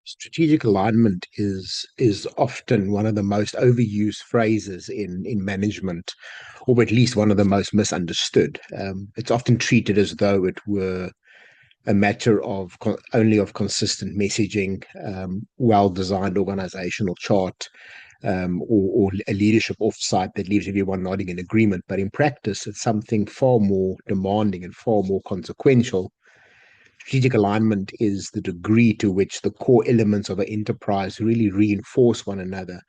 Strategic alignment is often one of the most overused phrases in management, or at least one of the most misunderstood. It's often treated as though it were a matter of only of consistent messaging, well-designed organizational chart, or a leadership offsite that leaves everyone nodding in agreement. But in practice, it's something far more demanding and far more consequential. Strategic alignment is the degree to which the core elements of an enterprise really reinforce one another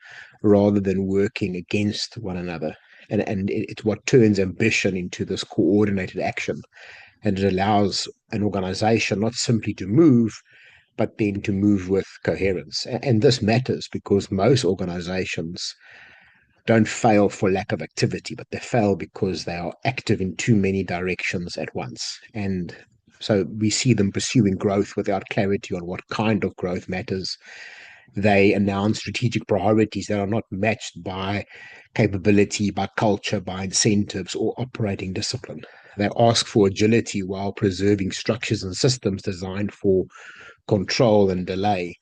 rather than working against one another. And it's what turns ambition into this coordinated action. And it allows an organization not simply to move, but then to move with coherence. And this matters because most organizations don't fail for lack of activity, but they fail because they are active in too many directions at once. And so we see them pursuing growth without clarity on what kind of growth matters. They announce strategic priorities that are not matched by capability, by culture, by incentives, or operating discipline. They ask for agility while preserving structures and systems designed for control and delay.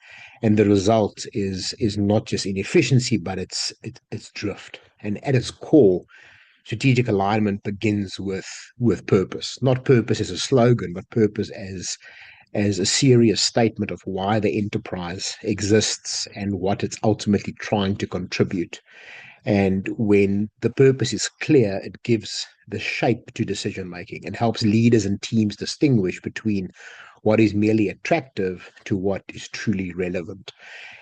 And the result is not just inefficiency, but it's drift. And at its core, strategic alignment begins with purpose, not purpose as a slogan, but purpose as a serious statement of why the enterprise exists and what it's ultimately trying to contribute. And when the purpose is clear, it gives the shape to decision making and helps leaders and teams distinguish between what is merely attractive to what is truly relevant.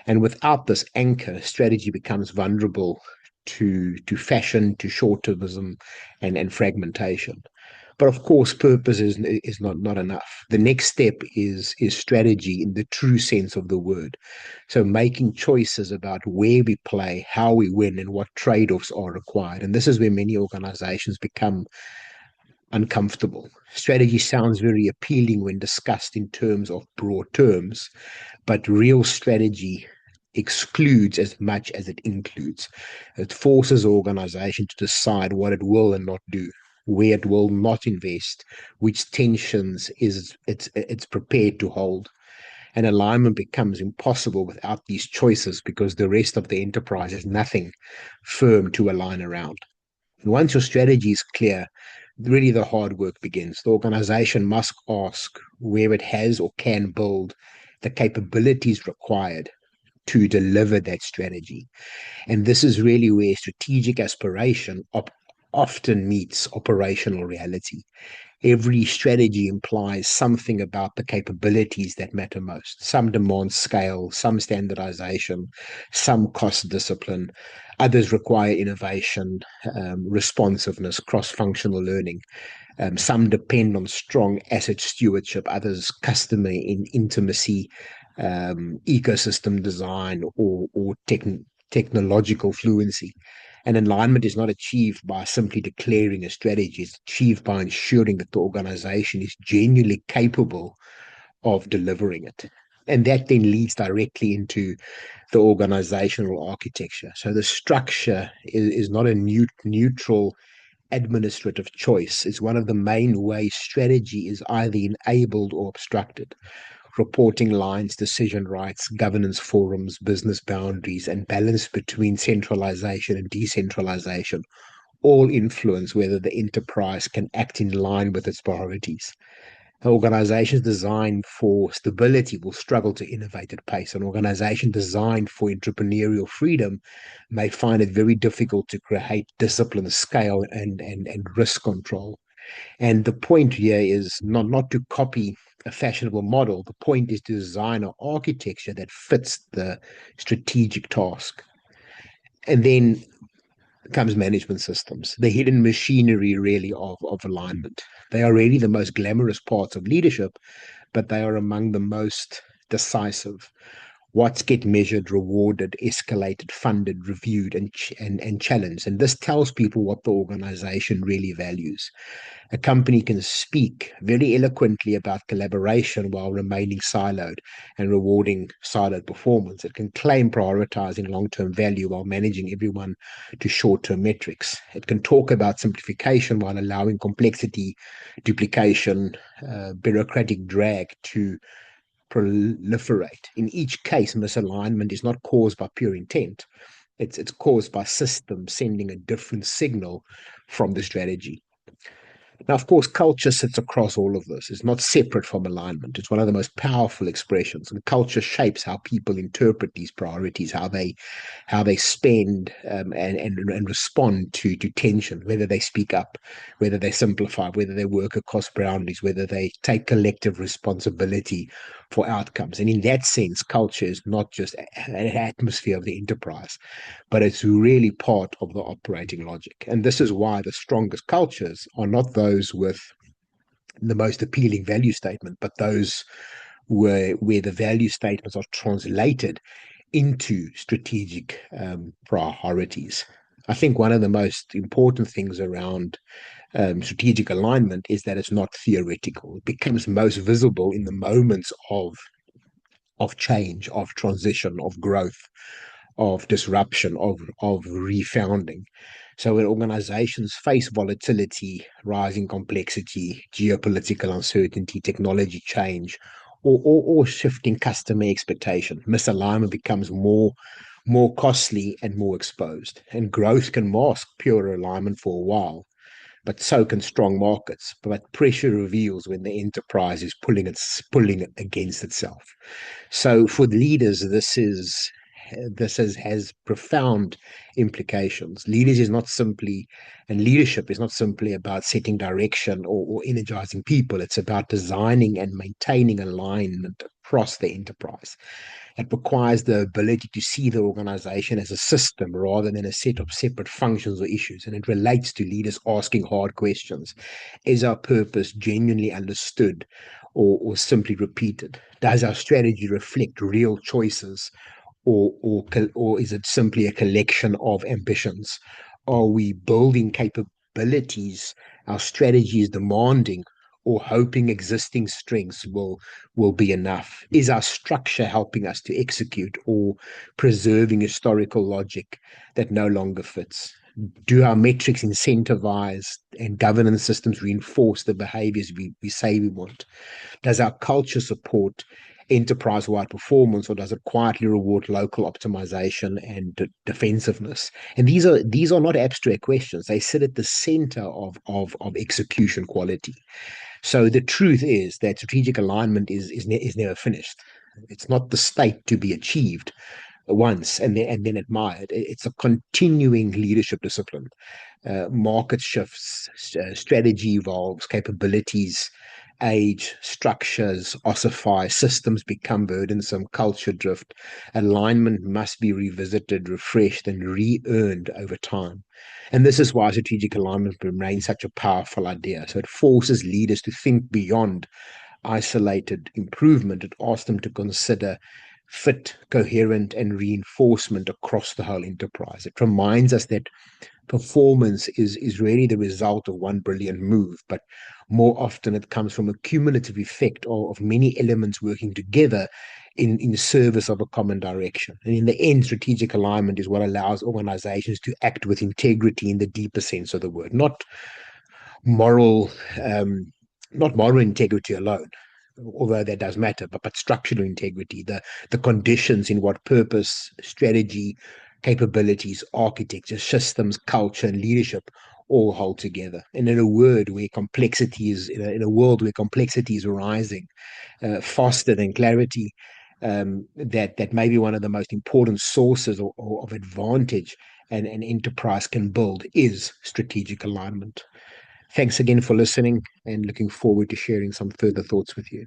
And without this anchor, strategy becomes vulnerable to fashion, to short-termism, and fragmentation. But of course, purpose is not enough. The next step is strategy in the true sense of the word. So making choices about where we play, how we win, and what trade-offs are required. And this is where many organizations become uncomfortable. Strategy sounds very appealing when discussed in terms of broad terms, but real strategy excludes as much as it includes. It forces organization to decide what it will and not do, where it will not invest, which tensions it's prepared to hold. And alignment becomes impossible without these choices because the rest of the enterprise has nothing firm to align around. And once your strategy is clear, really the hard work begins. The organization must ask where it has or can build the capabilities required to deliver that strategy. And this is really where strategic aspiration often meets operational reality. Every strategy implies something about the capabilities that matter most. Some demand scale, some standardization, some cost discipline. Others require innovation, responsiveness, cross-functional learning. Some depend on strong asset stewardship, others customer intimacy, ecosystem design, or technological fluency. And alignment is not achieved by simply declaring a strategy. It's achieved by ensuring that the organization is genuinely capable of delivering it. And that then leads directly into the organizational architecture. So the structure is not a neutral administrative choice. It's one of the main ways strategy is either enabled or obstructed. Reporting lines, decision rights, governance forums, business boundaries, and balance between centralization and decentralization all influence whether the enterprise can act in line with its priorities. Organizations designed for stability will struggle to innovate at pace. An organization designed for entrepreneurial freedom may find it very difficult to create discipline, scale, and risk control. And the point here is not to copy a fashionable model. The point is to design an architecture that fits the strategic task. And then comes management systems, the hidden machinery really of alignment. They are really the most glamorous parts of leadership, but they are among the most decisive. What's get measured, rewarded, escalated, funded, reviewed, and challenged. And this tells people what the organization really values. A company can speak very eloquently about collaboration while remaining siloed and rewarding siloed performance. It can claim prioritizing long-term value while managing everyone to short-term metrics. It can talk about simplification while allowing complexity, duplication, bureaucratic drag to proliferate. In each case, misalignment is not caused by pure intent. It's caused by systems sending a different signal from the strategy. Now, of course, culture sits across all of this. It's not separate from alignment. It's one of the most powerful expressions, and culture shapes how people interpret these priorities, how they spend and respond to tension, whether they speak up, whether they simplify, whether they work across boundaries, whether they take collective responsibility for outcomes. And in that sense, culture is not just an atmosphere of the enterprise, but it's really part of the operating logic. And this is why the strongest cultures are not those with the most appealing value statement, but those where the value statements are translated into strategic priorities. I think one of the most important things around strategic alignment is that it's not theoretical. It becomes most visible in the moments of change, of transition, of growth, of disruption, of refounding. So when organizations face volatility, rising complexity, geopolitical uncertainty, technology change, or shifting customer expectation, misalignment becomes more costly and more exposed. And growth can mask pure alignment for a while, but so can strong markets. But pressure reveals when the enterprise is pulling against itself. So for leaders, has profound implications. Leadership is not simply about setting direction or energizing people. It's about designing and maintaining alignment across the enterprise. It requires the ability to see the organization as a system rather than a set of separate functions or issues. And it relates to leaders asking hard questions. Is our purpose genuinely understood or simply repeated? Does our strategy reflect real choices, or is it simply a collection of ambitions? Are we building capabilities our strategy is demanding, or hoping existing strengths will be enough? Is our structure helping us to execute, or preserving historical logic that no longer fits? Do our metrics incentivize and governance systems reinforce the behaviors we say we want? Does our culture support enterprise-wide performance, or does it quietly reward local optimization and defensiveness? And these are not abstract questions. They sit at the center of execution quality. So the truth is that strategic alignment is never finished. It's not the state to be achieved once and then admired. It's a continuing leadership discipline. Market shifts, strategy evolves, capabilities age, structures ossify, systems become burdensome, culture drift. Alignment must be revisited, refreshed, and re-earned over time. And this is why strategic alignment remains such a powerful idea. So it forces leaders to think beyond isolated improvement. It asks them to consider fit, coherent, and reinforcement across the whole enterprise. It reminds us that performance is really the result of one brilliant move, but more often it comes from a cumulative effect of many elements working together in service of a common direction. And in the end, strategic alignment is what allows organizations to act with integrity in the deeper sense of the word, moral, um, not moral integrity alone, although that does matter, but structural integrity, the conditions in what purpose, strategy, capabilities, architecture, systems, culture, and leadership all hold together. And in a word where complexity is in a world where complexity is rising faster than clarity, that may be one of the most important sources of advantage an enterprise can build is strategic alignment. Thanks again for listening, and looking forward to sharing some further thoughts with you.